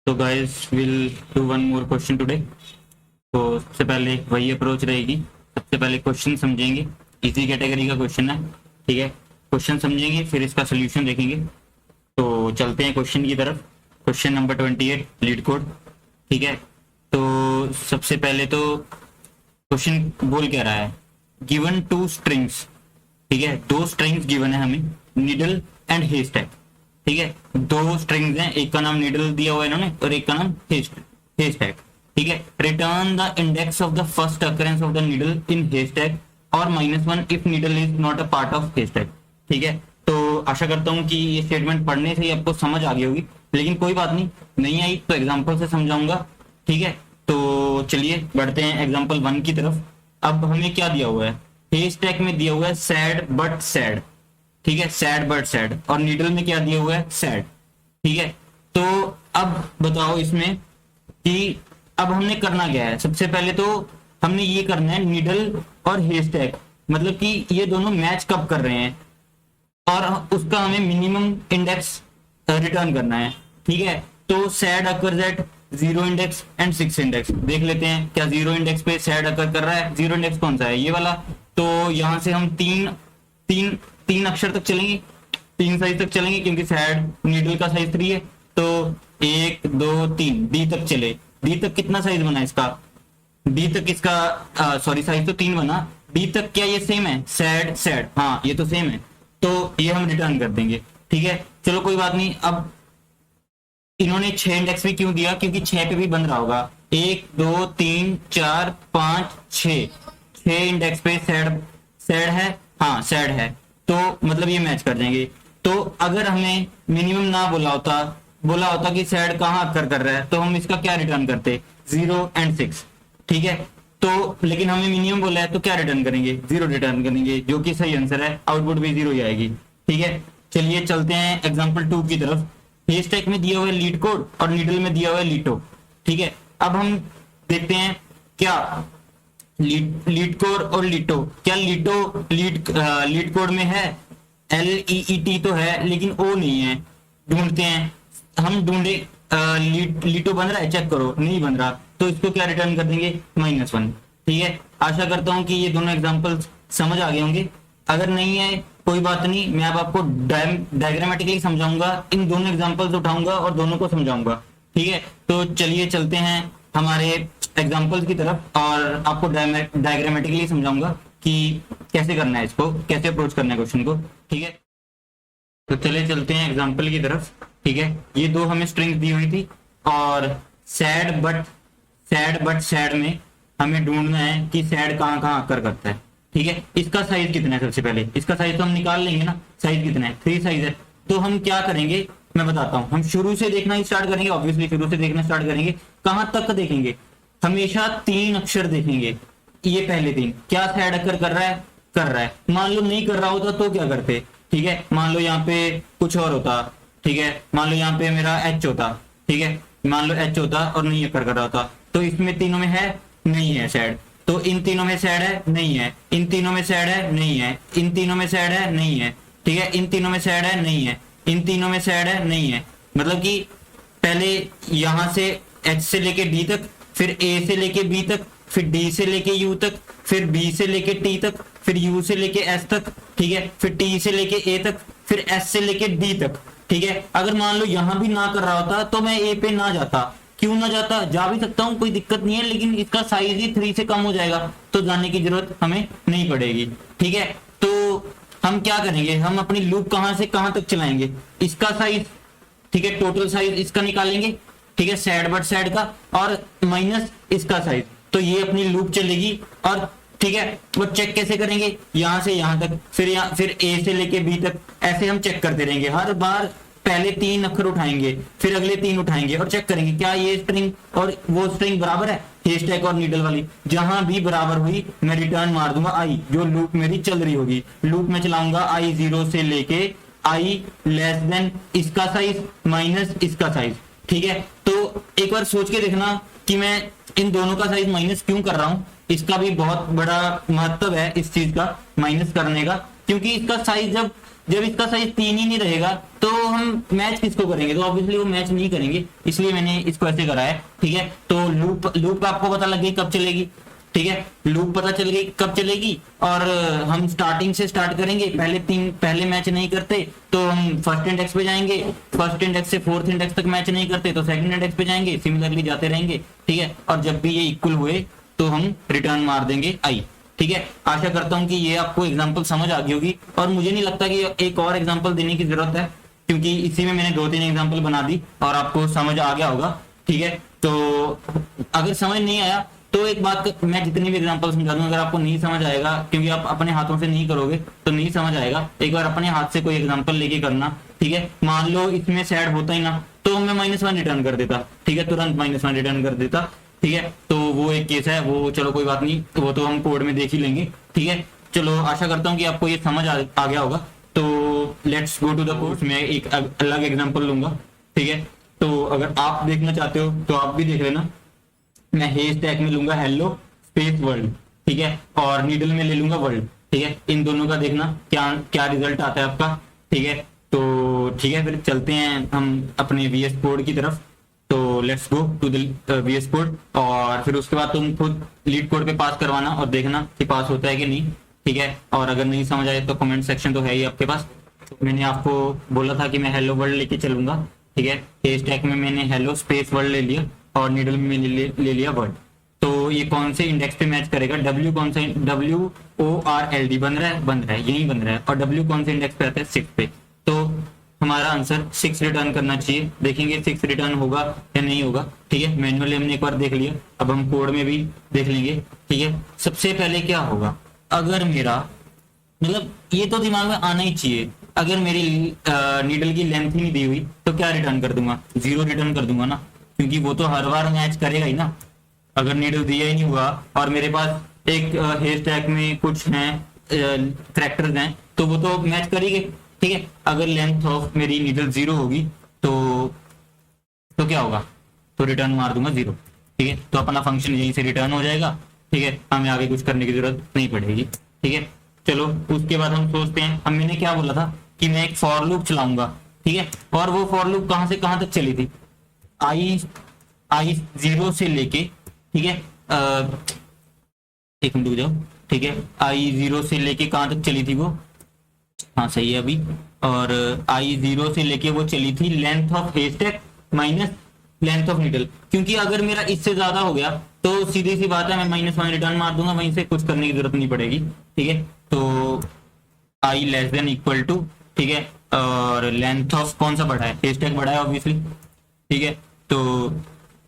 तो guys will do one more question today. तो सबसे पहले वही अप्रोच रहेगी। सबसे पहले क्वेश्चन समझेंगे, इसी कैटेगरी का क्वेश्चन है, ठीक है। क्वेश्चन समझेंगे फिर इसका सोल्यूशन देखेंगे। तो चलते हैं क्वेश्चन की तरफ। क्वेश्चन नंबर 28 लीड कोड, ठीक है। तो सबसे पहले तो क्वेश्चन बोल क्या रहा है, गिवन टू स्ट्रिंग्स, ठीक है। दो स्ट्रिंग्स गिवन है हमें, नीडल एंड हेस्टैक, ठीक है। दो स्ट्रिंग्स हैं, एक का नाम नीडल दिया हुआ है इन्होंने और एक का नाम हेस्टैक, ठीक है। Return the index of the first occurrence of the needle in haystack और -1 if needle is not a part of haystack, ठीक है। तो आशा करता हूं कि ये स्टेटमेंट पढ़ने से ही आपको समझ आ गई होगी, लेकिन कोई बात नहीं आई तो एग्जाम्पल से समझाऊंगा, ठीक है। तो चलिए बढ़ते हैं एग्जाम्पल 1 की तरफ। अब हमें क्या दिया हुआ है, हेस्टैक में दिया हुआ है सैड बट सैड, ठीक है, सैड बट सैड, और नीडल में क्या दिया हुआ है, सैड, ठीक है। तो अब बताओ इसमें कि अब हमने करना क्या है। सबसे पहले तो हमने ये करना है, नीडल और हेस्टैक मतलब कि ये दोनों मैच कब कर रहे हैं और उसका हमें मिनिमम इंडेक्स रिटर्न करना है, ठीक है। तो sad occurs at 0 index and 6 index. देख लेते हैं क्या 0 इंडेक्स पे सैड अकर कर रहा है। 0 इंडेक्स कौन सा है, ये वाला। तो यहां से हम तीन अक्षर तक चलेंगे, 3 साइज तक चलेंगे, क्योंकि सैड नीडल का साइज 3 है। तो 1 2 3 डी तक चले। डी तक कितना साइज बना इसका, डी तक इसका सॉरी साइज तो 3 बना। डी तक क्या ये सेम है, सैड सैड, हाँ ये तो सेम है। तो ये हम रिटर्न कर देंगे, ठीक है। चलो कोई बात नहीं। अब इन्होंने 6 इंडेक्स भी क्यों दिया, क्योंकि 6 पे भी बन रहा होगा। 1 2 3 4 5 6 इंडेक्स पे सैड है, हाँ सैड है, तो मतलब ये मैच कर जाएंगे। तो अगर हमें मिनिमम ना बोला होता कि सैड कहाँ अकर कर रहा है, तो हम इसका क्या रिटर्न करते, 0 एंड 6, ठीक है। तो लेकिन हमें मिनिमम बोला है तो क्या रिटर्न करेंगे, 0 रिटर्न करेंगे, जो कि सही आंसर है। आउटपुट भी 0 ही आएगी, ठीक है। चलिए चलते हैं एग्जाम्पल 2 की तरफ। हेस्टैक में दिया हुआ है लीड कोड और नीडल में दिया हुआ है लीटो, ठीक है। अब हम देखते हैं क्या लीड कोड और लीटो, क्या लीटो लीड कोड में है, LEET तो है लेकिन O नहीं है। ढूंढते हैं हम, ढूंढे लीटो बन रहा है, चेक करो, नहीं बन रहा, तो इसको क्या रिटर्न कर देंगे, -1, ठीक है। आशा करता हूं कि ये दोनों एग्जांपल समझ आ गए होंगे। अगर नहीं है कोई बात नहीं, मैं अब आपको डायग्रामेटिकली समझाऊंगा, इन दोनों एग्जांपल्स उठाऊंगा और दोनों को समझाऊंगा, ठीक है। तो चलिए चलते हैं हमारे एग्जांपल्स की तरफ और आपको डायग्रामेटिकली समझाऊंगा कि कैसे करना है इसको, कैसे अप्रोच करना है क्वेश्चन को, ठीक है। तो चलिए चलते हैं एग्जांपल की तरफ, ठीक है। ये दो हमें स्ट्रिंग्स दी हुई थी और सैड बट सैड में हमें ढूंढना है कि सैड कहाँ कहाँ अकर करता है, ठीक है। इसका साइज कितना है, सबसे पहले इसका साइज तो हम निकाल लेंगे ना, साइज कितना है, 3 साइज है। तो हम क्या करेंगे मैं बताता हूं, हम शुरू से देखना ही स्टार्ट करेंगे, ऑब्वियसली शुरू से देखना स्टार्ट करेंगे। कहां तक देखेंगे, हमेशा 3 अक्षर देखेंगे। ये पहले 3 क्या सैड अकर कर रहा है। मान लो नहीं कर रहा होता तो क्या करते, ठीक है। मान लो यहाँ पे कुछ और होता, ठीक है। मान लो यहाँ पे मेरा H होता, ठीक है। मान लो H होता और नहीं अकर कर रहा होता, तो इसमें तीनों में है नहीं है सैड, तो इन तीनों में सैड है नहीं है, इन तीनों में सैड है नहीं है, इन तीनों में सैड है नहीं है, ठीक है। इन तीनों में सैड है नहीं है, इन तीनों में सैड है नहीं है। मतलब कि पहले यहां से H से लेके D तक, फिर A से लेके B तक, फिर D से लेके U तक, फिर B से लेके T तक, फिर U से लेके S तक, ठीक है। फिर T से लेके A तक, फिर S से लेके D तक, ठीक है। अगर मान लो यहां भी ना कर रहा होता तो मैं A पे ना जाता, क्यों ना जाता, जा भी सकता हूं, कोई दिक्कत नहीं है, लेकिन इसका साइज ही 3 से कम हो जाएगा, तो जाने की जरूरत हमें नहीं पड़ेगी, ठीक है। तो हम क्या करेंगे, हम अपनी लूप कहां से कहां तक चलाएंगे, इसका साइज, ठीक है, टोटल साइज इसका निकालेंगे, ठीक है, सैड बट सैड का, और माइनस इसका साइज, तो ये अपनी लूप चलेगी। और ठीक है, वो चेक कैसे करेंगे, यहां से यहां तक, फिर A से लेके B तक, ऐसे हम चेक करते रहेंगे। हर बार पहले 3 अक्षर उठाएंगे, फिर अगले 3 उठाएंगे और चेक करेंगे क्या ये स्ट्रिंग और वो स्ट्रिंग बराबर है, हेस्टैक और नीडल वाली। जहां भी बराबर हुई मैं रिटर्न मार दूंगा I, जो लूप मेरी चल रही होगी। लूप में चलाऊंगा I 0 से लेके I लेस देन इसका साइज माइनस इसका साइज, ठीक है। तो एक बार सोच के देखना कि मैं इन दोनों का साइज माइनस क्यों कर रहा हूं। इसका भी बहुत बड़ा महत्व है इस चीज का, माइनस करने का, क्योंकि इसका साइज जब जब इसका साइज 3 ही नहीं रहेगा तो हम मैच किसको करेंगे, तो ऑब्वियसली वो मैच नहीं करेंगे, इसलिए मैंने इसको ऐसे करा है। ठीक है, तो लूप लूप आपको पता लग गई कब चलेगी। ठीक है, लूप पता चल गई कब चलेगी, और हम स्टार्टिंग से स्टार्ट करेंगे। पहले मैच नहीं करते तो हम फर्स्ट इंडेक्स पे जाएंगे, फर्स्ट इंडेक्स से फोर्थ इंडेक्स तक मैच नहीं करते तो सेकंड इंडेक्स पे जाएंगे, सिमिलरली जाते रहेंगे। ठीक है, और जब भी ये इक्वल हुए तो हम रिटर्न मार देंगे आई। ठीक है, आशा करता हूं कि ये आपको एग्जांपल समझ आ गई होगी, और मुझे नहीं लगता कि एक और एग्जांपल देने की जरूरत है, क्योंकि इसी में मैंने 2-3 एग्जांपल बना दी और आपको समझ आ गया होगा। ठीक है, तो अगर समझ नहीं आया तो एक बात, मैं जितनी भी एग्जांपल समझा दूं, अगर आपको नहीं समझ आएगा क्योंकि आप अपने हाथों से नहीं करोगे तो नहीं समझ आएगा, एक बार अपने हाथ से कोई एग्जांपल लेके करना। ठीक है, मान लो इसमें सैड होता ही ना तो मैं -1 रिटर्न कर देता। ठीक है, तुरंत -1 रिटर्न कर देता। ठीक है, तो वो एक केस है, वो चलो कोई बात नहीं, वो तो हम कोड में देख ही लेंगे। ठीक है, चलो आशा करता हूँ कि आपको ये समझ आ गया होगा। तो let's go to the course, मैं एक अलग एग्जांपल लूंगा। ठीक है, तो अगर आप देखना चाहते हो तो आप भी देख लेना। मैं हेज टैग में लूंगा हेलो स्पेस वर्ल्ड। ठीक है, और नीडल में ले लूंगा वर्ल्ड। ठीक है, इन दोनों का देखना क्या क्या रिजल्ट आता है आपका। ठीक है, तो ठीक है, फिर चलते हैं हम अपने VS कोड की तरफ। तो let's go to the VS code, और फिर उसके बाद तुम खुद लीड कोड पे पास करवाना और देखना कि पास होता है कि नहीं। ठीक है, और अगर नहीं समझ आए तो कमेंट सेक्शन तो है ही आपके पास। तो मैंने आपको बोला था कि मैं हेलो वर्ल्ड लेके चलूंगा। ठीक है, हेज टैग में मैंने हेलो स्पेस वर्ल्ड ले लिया और नीडल में ले लिया वर्ड। तो ये कौन से इंडेक्स पे मैच करेगा, W कौन सा, WORLD बन रहा है यही बन रहा है, और W कौन से इंडेक्स पे आता है, 6 पे। तो हमारा आंसर 6 रिटर्न करना चाहिए। देखेंगे 6 रिटर्न होगा या नहीं होगा। ठीक है, मैनुअली हमने एक बार देख लिया, अब हम कोड में भी देख लेंगे। ठीक है, सबसे पहले क्या होगा, अगर मेरा मतलब ये तो दिमाग में आना ही चाहिए, अगर मेरी नीडल की लेंथ ही नहीं दी हुई तो क्या रिटर्न कर दूंगा, 0 रिटर्न कर दूंगा ना, क्योंकि वो तो हर बार मैच करेगा ही ना। अगर नीडल दिया ही नहीं हुआ और मेरे पास एक हेज टैग में कुछ हैं कैरेक्टर्स हैं तो वो तो मैच करेंगे। ठीक है, अगर लेंथ ऑफ मेरी नीडल 0 होगी तो क्या होगा, तो रिटर्न मार दूंगा 0। ठीक है, तो अपना फंक्शन यहीं से रिटर्न हो जाएगा। ठीक है, हमें आगे कुछ करने की जरूरत नहीं पड़ेगी। ठीक है, चलो उसके बाद हम सोचते हैं, हम मैंने क्या बोला था कि मैं एक फॉर लूप चलाऊंगा। ठीक है, और वो फॉर लूप कहां से कहां तक चली थी, आई 0 से लेके, ठीक है, एक मिनट रुक जाओ। ठीक है, आई 0 से लेके कहां तक चली थी वो, हाँ सही है अभी, और आई 0 से लेके वो चली थी length of hedge tag minus length of needle. क्योंकि अगर मेरा इससे ज्यादा हो गया तो सीधी सी बात है, मैं -1 रिटर्न मार दूंगा, वहीं से कुछ करने की जरूरत नहीं पड़ेगी। ठीक है, तो आई लेस देन इक्वल टू, ठीक है, और लेंथ ऑफ कौन सा बढ़ा है, हेज टैग बढ़ा है ऑब्वियसली। ठीक है, तो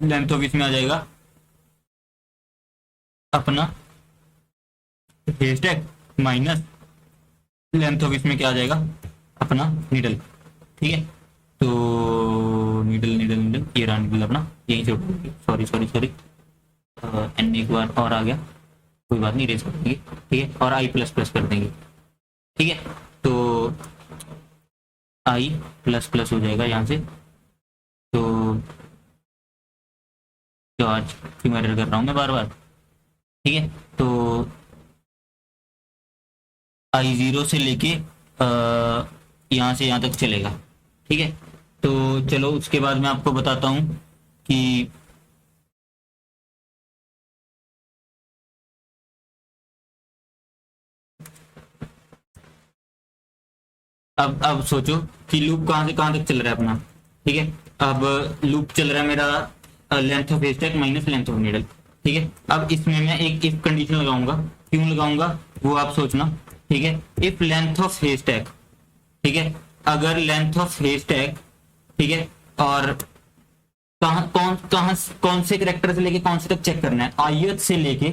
लेंथ ऑफ इसमें आ जाएगा अपना hedge tag minus length of इसमें क्या आ जाएगा, अपना नीडल। ठीक है, तो नीडल नीडल नीडल ये रहा नीडल अपना, यहीं से सॉरी एन एक बार और आ गया, कोई बात नहीं, रेस कर देंगे। ठीक है, और आई प्लस प्लस कर देंगे। ठीक है, तो आई प्लस प्लस हो जाएगा यहाँ से। तो जो आज क्यों एरर कर रहा हूँ मैं बार बार। ठीक है, तो आई 0 से लेके यहाँ से यहाँ तक चलेगा। ठीक है, तो चलो उसके बाद मैं आपको बताता हूँ कि अब सोचो कि लूप कहाँ से कहाँ तक चल रहा है अपना। ठीक है, अब लूप चल रहा है मेरा length of hedge tag minus length of needle. ठीक है, अब इसमें मैं एक इफ कंडीशन लगाऊंगा, क्यों लगाऊंगा वो आप सोचना। ठीक है, if length of hedge tag, ठीक है, अगर लेंथ ऑफ हेज टैग, ठीक है, और कौन से करेक्टर से लेके कौन से तक चेक करना है, ith से लेके,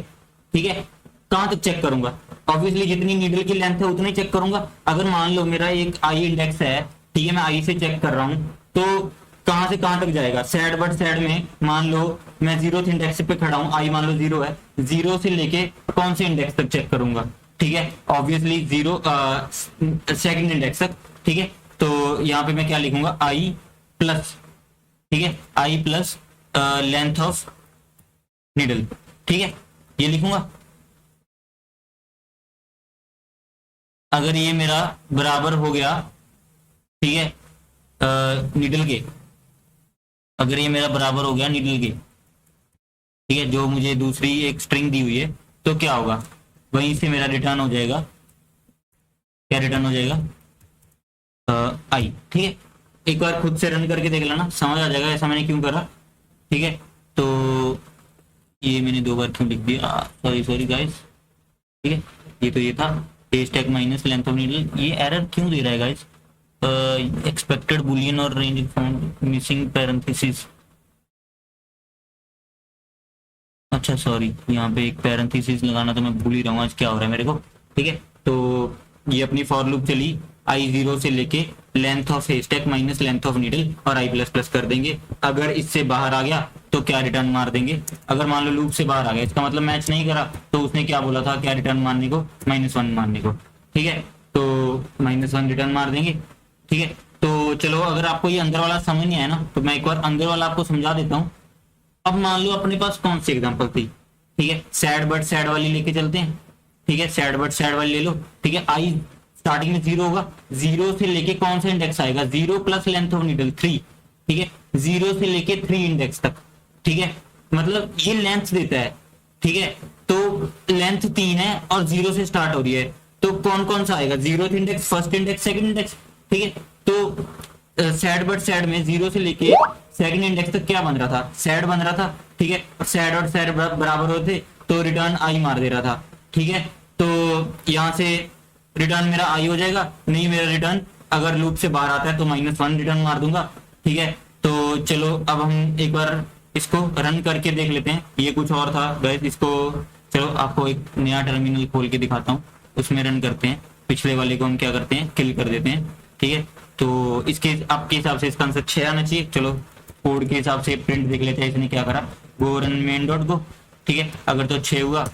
ठीक है, कहां तक चेक करूंगा, ऑब्वियसली जितनी नीडल की लेंथ है उतना ही चेक करूंगा। अगर मान लो मेरा एक आई इंडेक्स है, ठीक है, मैं आई से चेक कर रहा हूं, तो कहां से कहां तक जाएगा, सैड बट सैड में मान लो मैं 0th इंडेक्स पे खड़ा हूं, आई मान लो 0 है, 0 से लेके कौन से इंडेक्स तक चेक करूंगा। ठीक है, ऑब्वियसली 0 सेकंड इंडेक्स तक। ठीक है, तो यहाँ पे मैं क्या लिखूंगा, आई प्लस, ठीक है, आई प्लस लेंथ ऑफ नीडल। ठीक है, ये लिखूंगा। अगर ये मेरा बराबर हो गया, ठीक है, नीडल के, अगर ये मेरा बराबर हो गया नीडल के, ठीक है, जो मुझे दूसरी एक स्ट्रिंग दी हुई है, तो क्या होगा, वहीं से मेरा रिटर्न हो जाएगा, क्या रिटर्न हो जाएगा, आई। ठीक है, एक बार खुद से रन करके देख लेना, समझ आ जाएगा ऐसा मैंने क्यों करा। ठीक है, तो ये मैंने 2 बार क्यों लिख दिया, सॉरी सॉरी गाइस। ठीक है, ये तो ये था stack minus length of needle, ये एरर क्यों दे रहा है गाइस, एक्सपेक्टेड बुलियन और रेंज फाउंड मिसिंग पैरेंथेसिस। अच्छा सॉरी, यहाँ पे एक पैरेंथेसिस लगाना तो मैं भूल ही रहा हूँ आज क्या हो रहा है मेरे को। ठीक है, तो ये अपनी फॉर लूप चली i0 से लेके length of stack minus length of needle और i प्लस प्लस कर देंगे। अगर इससे बाहर आ गया तो क्या रिटर्न मार देंगे, अगर मान लो लूप से बाहर आ गया, इसका मतलब मैच नहीं करा, तो उसने क्या बोला था, क्या रिटर्न मारने को, -1 मारने को। ठीक है, तो -1 रिटर्न मार देंगे। ठीक है, तो चलो अगर आपको ये अंदर वाला समझ नहीं आया ना, तो मैं एक बार अंदर वाला आपको समझा देता हूँ। अब मान लो अपने पास कौन सी एग्जांपल थी, ठीक है, सैड बट सैड वाली लेके चलते हैं। ठीक है, सैड बट सैड वाली ले लो। ठीक है, आई स्टार्टिंग में 0 होगा, 0 से लेके कौन सा इंडेक्स आएगा, 0 प्लस लेंथ ऑफ नीडल 3। ठीक है, 0 से लेके 3 इंडेक्स तक। ठीक है, मतलब ये लेंथ देता है। ठीक है, तो लेंथ 3 है और 0 से स्टार्ट हो रही है, तो कौन कौन सा आएगा, 0th index, first index, second index. ठीक है, तो सैड बट सैड में 0 से लेके सेकंड इंडेक्स तक क्या बन रहा था, सैड बन रहा था। ठीक है, सैड और सैड बराबर होते तो रिटर्न आई मार दे रहा था। ठीक है, तो यहां से रिटर्न मेरा आई हो जाएगा, नहीं मेरा रिटर्न अगर लूप से बाहर आता है तो -1 रिटर्न मार दूंगा। ठीक है, तो चलो अब हम एक बार इसको रन करके देख लेते हैं, ये कुछ और था गाइस। इसको चलो आपको एक नया टर्मिनल खोल के दिखाता हूँ, उसमें रन करते हैं, पिछले वाले को हम क्या करते हैं, किल कर देते हैं। ठीक है, तो इसके आपके हिसाब से इसका आंसर 6 आना चाहिए। चलो कोड के हिसाब से प्रिंट देख लेते हैं इसने क्या करा, गो रन मेन डॉट गो। ठीक है, अगर तो 6 हुआ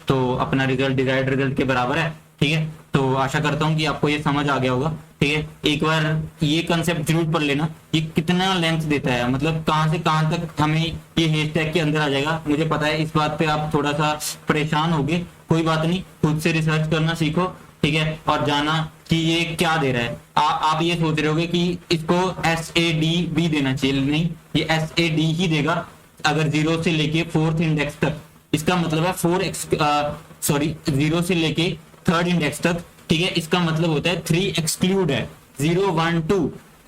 तो अपना रिजल्ट डिजायर्ड रिजल्ट के बराबर है। ठीक है, तो आशा करता हूँ कि आपको ये समझ आ गया होगा। ठीक है, एक बार ये कंसेप्ट जरूर पढ़ लेना, ये कितना लेंथ देता है, मतलब कहाँ से कहाँ तक हमें ये हैशटैग के अंदर आ जाएगा। मुझे पता है इस बात पे आप थोड़ा सा परेशान होगे, कोई बात नहीं, खुद से रिसर्च करना सीखो। ठीक है, और जाना कि ये क्या दे रहा है। आप ये सोच रहे होगे कि इसको SAD भी देना चाहिए, नहीं, ये SAD ही देगा अगर 0 से लेके 4th इंडेक्स तक। इसका मतलब है 0 से लेके 3rd इंडेक्स तक। ठीक है, इसका मतलब होता है 3 एक्सक्लूड है, 0 1 2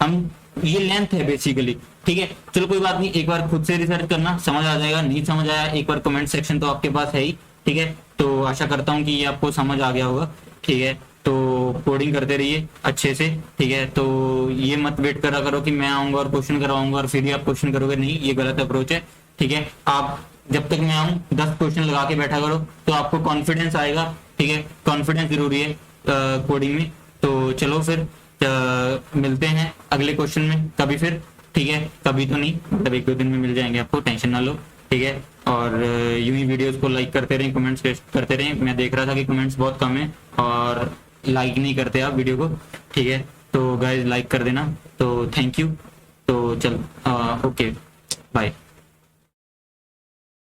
हम, ये लेंथ है बेसिकली। ठीक है, चलो कोई बात नहीं, एक बार खुद से रिसर्च करना, समझ आ जाएगा। नहीं समझ आया एक बार कमेंट सेक्शन तो आपके पास है ही। ठीक है, तो आशा करता हूँ कि ये आपको समझ आ गया होगा। ठीक है, तो कोडिंग करते रहिए अच्छे से। ठीक है, तो ये मत वेट करा करो कि मैं आऊंगा और क्वेश्चन करवाऊंगा और फिर ही आप क्वेश्चन करोगे, नहीं, ये गलत अप्रोच है। ठीक है, आप जब तक मैं आऊं 10 क्वेश्चन लगा के बैठा करो, तो आपको कॉन्फिडेंस आएगा। ठीक है, कॉन्फिडेंस जरूरी है कोडिंग में। तो चलो फिर मिलते हैं अगले क्वेश्चन में कभी फिर। ठीक है, कभी तो नहीं, मतलब 1-2 दिन में मिल जाएंगे आपको, टेंशन ना लो। ठीक है, और यूं ही वीडियोस को लाइक करते रहें, कमेंट्स करते रहें। मैं देख रहा था कि कमेंट्स बहुत कम है और लाइक नहीं करते आप वीडियो को। ठीक है, तो गाइज लाइक कर देना। तो थैंक यू। तो चल ओके, बाय।